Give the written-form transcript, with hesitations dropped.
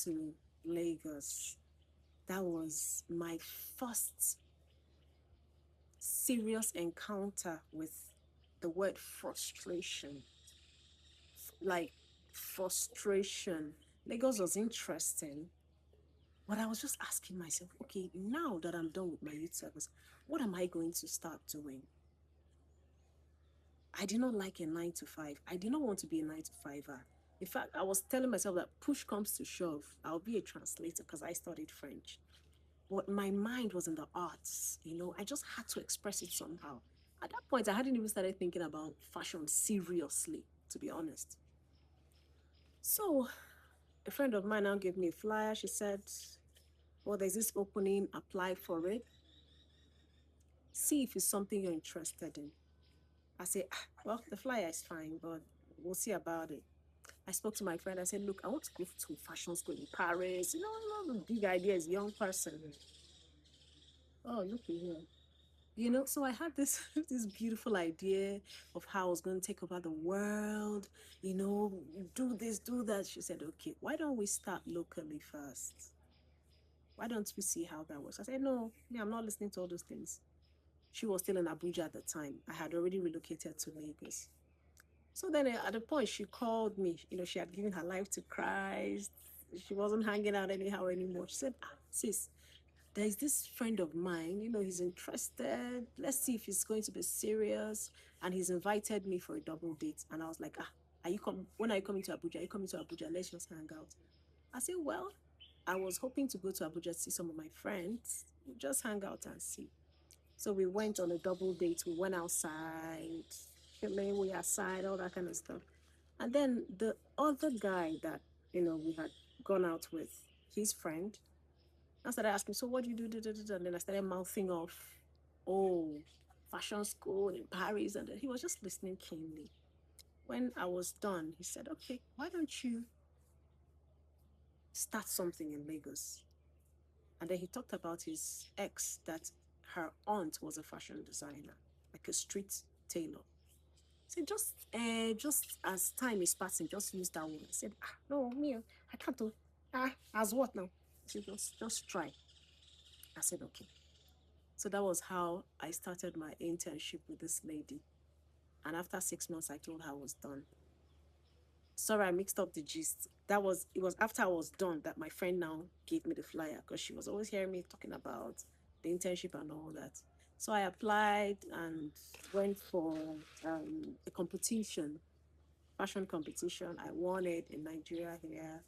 to Lagos, that was my first serious encounter with the word frustration. Like frustration. Lagos was interesting, but I was just asking myself, okay, now that I'm done with my youth service, what am I going to start doing? I did not like a 9 to 5. I did not want to be a 9 to 5er. In fact, I was telling myself that push comes to shove, I'll be a translator because I studied French. But my mind was in the arts, I just had to express it somehow. At that point, I hadn't even started thinking about fashion seriously, to be honest. So a friend of mine now gave me a flyer. She said, well, there's this opening, apply for it. See if it's something you're interested in. I said, well, the flyer is fine, but we'll see about it. I spoke to my friend. I said, look, I want to go to fashion school in Paris. The big idea as a young person. Oh, look at here. So I had this this beautiful idea of how I was going to take over the world, do this, do that. She said, okay, why don't we start locally first? Why don't we see how that works? I said, no, I'm not listening to all those things. She was still in Abuja at the time. I had already relocated to Lagos. So then at the point she called me, she had given her life to Christ. She wasn't hanging out anyhow anymore. She said, sis, there's this friend of mine, he's interested. Let's see if he's going to be serious. And he's invited me for a double date. And I was like, when are you coming to Abuja? Are you coming to Abuja? Let's just hang out. I said, well, I was hoping to go to Abuja to see some of my friends. We'll just hang out and see. So we went on a double date. We went outside, chilling, we outside, all that kind of stuff. And then the other guy that, we had gone out with, his friend, I started asking, so what do you do? And then I started mouthing off, oh, fashion school in Paris. And he was just listening keenly. When I was done, he said, okay, why don't you start something in Lagos? And then he talked about his ex, that her aunt was a fashion designer, like a street tailor. So just as time is passing, just use that one. I said, no, me, I can't do. As what now? She just try. I said, okay. So that was how I started my internship with this lady. And after 6 months, I told her I was done. Sorry, I mixed up the gist. It was after I was done that my friend now gave me the flyer because she was always hearing me talking about the internship and all that. So I applied and went for a competition, fashion competition. I won it in Nigeria here.